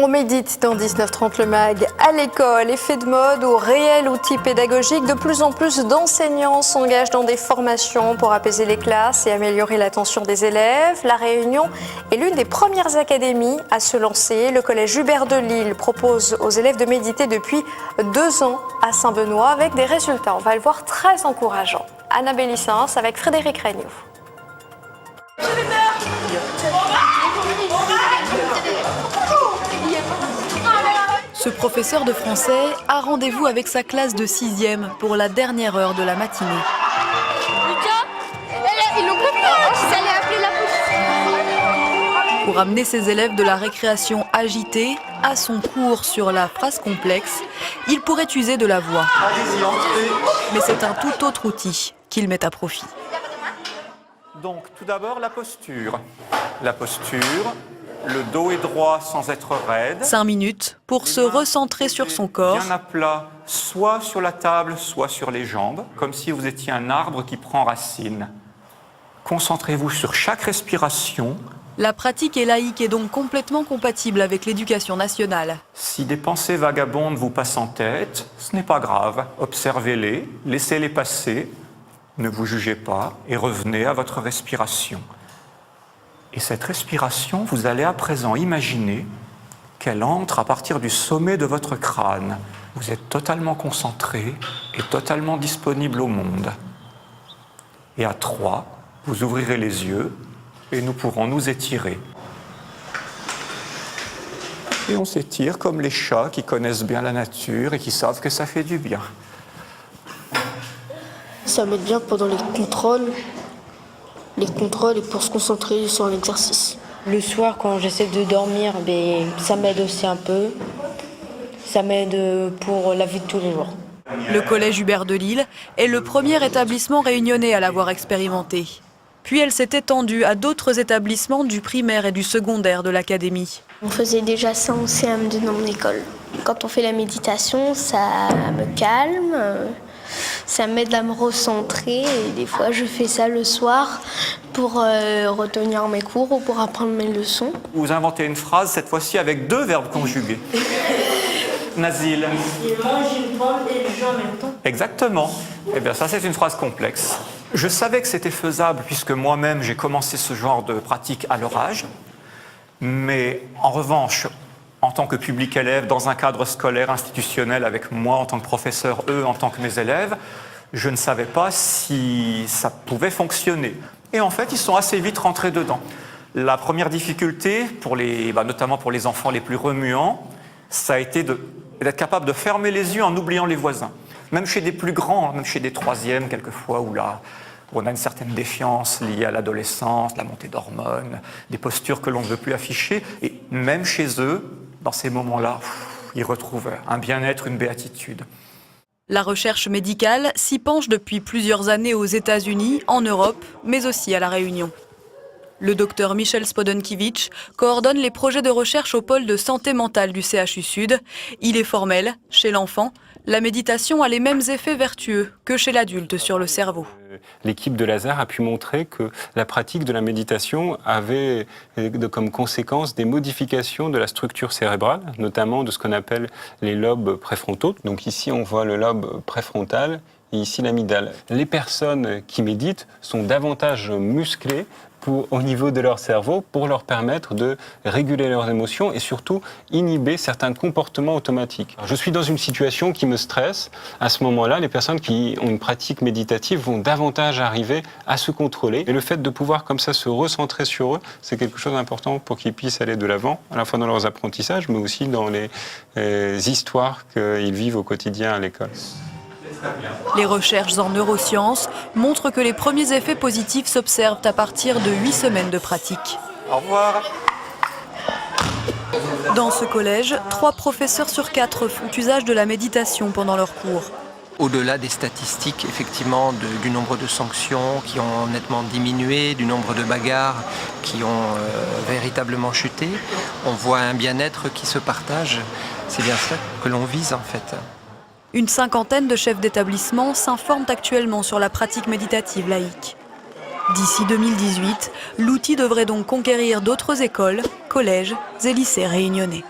On médite dans 1930 le MAG à l'école, effet de mode ou réel outil pédagogique. De plus en plus d'enseignants s'engagent dans des formations pour apaiser les classes et améliorer l'attention des élèves. La Réunion est l'une des premières académies à se lancer. Le collège Hubert de Lille propose aux élèves de méditer depuis 2 ans à Saint-Benoît avec des résultats, on va le voir, très encourageants. Anna Bellissens avec Frédéric Regnault. Ce professeur de français a rendez-vous avec sa classe de 6e pour la dernière heure de la matinée. Pour amener ses élèves de la récréation agitée à son cours sur la phrase complexe, il pourrait user de la voix. Mais c'est un tout autre outil qu'il met à profit. Donc, tout d'abord, la posture. La posture, le dos est droit sans être raide. 5 minutes pour se recentrer sur son corps. Bien à plat, soit sur la table, soit sur les jambes, comme si vous étiez un arbre qui prend racine. Concentrez-vous sur chaque respiration. La pratique est laïque et donc complètement compatible avec l'éducation nationale. Si des pensées vagabondes vous passent en tête, ce n'est pas grave. Observez-les, laissez-les passer, ne vous jugez pas et revenez à votre respiration. Et cette respiration, vous allez à présent imaginer qu'elle entre à partir du sommet de votre crâne. Vous êtes totalement concentré et totalement disponible au monde. Et à 3, vous ouvrirez les yeux et nous pourrons nous étirer. Et on s'étire comme les chats qui connaissent bien la nature et qui savent que ça fait du bien. Ça m'aide bien pendant les contrôles et pour se concentrer sur l'exercice. Le soir, quand j'essaie de dormir, ça m'aide aussi un peu. Ça m'aide pour la vie de tous les jours. Le collège Hubert de Lille est le premier établissement réunionnais à l'avoir expérimenté. Puis elle s'est étendue à d'autres établissements du primaire et du secondaire de l'académie. On faisait déjà ça en CM2 dans mon école. Quand on fait la méditation, ça me calme, ça m'aide à me recentrer. Et des fois, je fais ça le soir pour retenir mes cours ou pour apprendre mes leçons. Vous inventez une phrase, cette fois-ci avec 2 verbes conjugués. Nazil. Il mange une pomme et il joue en même temps. Exactement. Eh bien, ça, c'est une phrase complexe. Je savais que c'était faisable puisque moi-même, j'ai commencé ce genre de pratique à leur âge. Mais en revanche, en tant que public élève, dans un cadre scolaire institutionnel, avec moi en tant que professeur, eux en tant que mes élèves, je ne savais pas si ça pouvait fonctionner. Et en fait, ils sont assez vite rentrés dedans. La première difficulté, notamment pour les enfants les plus remuants, ça a été d'être capable de fermer les yeux en oubliant les voisins. Même chez des plus grands, même chez des 3e quelquefois, où on a une certaine défiance liée à l'adolescence, la montée d'hormones, des postures que l'on ne veut plus afficher. Et même chez eux, dans ces moments-là, ils retrouvent un bien-être, une béatitude. La recherche médicale s'y penche depuis plusieurs années aux États-Unis, en Europe, mais aussi à La Réunion. Le docteur Michel Spodenkiewicz coordonne les projets de recherche au pôle de santé mentale du CHU Sud. Il est formel, chez l'enfant, la méditation a les mêmes effets vertueux que chez l'adulte sur le cerveau. L'équipe de Lazare a pu montrer que la pratique de la méditation avait comme conséquence des modifications de la structure cérébrale, notamment de ce qu'on appelle les lobes préfrontaux. Donc ici, on voit le lobe préfrontal et ici l'amygdale. Les personnes qui méditent sont davantage musclées au niveau de leur cerveau pour leur permettre de réguler leurs émotions et surtout inhiber certains comportements automatiques. Je suis dans une situation qui me stresse. À ce moment-là, les personnes qui ont une pratique méditative vont davantage arriver à se contrôler. Et le fait de pouvoir comme ça se recentrer sur eux, c'est quelque chose d'important pour qu'ils puissent aller de l'avant, à la fois dans leurs apprentissages, mais aussi dans les histoires qu'ils vivent au quotidien à l'école. Les recherches en neurosciences montrent que les premiers effets positifs s'observent à partir de 8 semaines de pratique. Au revoir. Dans ce collège, 3 professeurs sur 4 font usage de la méditation pendant leurs cours. Au-delà des statistiques, effectivement, du nombre de sanctions qui ont nettement diminué, du nombre de bagarres qui ont véritablement chuté, on voit un bien-être qui se partage. C'est bien ça que l'on vise, en fait. Une 50aine de chefs d'établissement s'informent actuellement sur la pratique méditative laïque. D'ici 2018, l'outil devrait donc conquérir d'autres écoles, collèges et lycées réunionnais.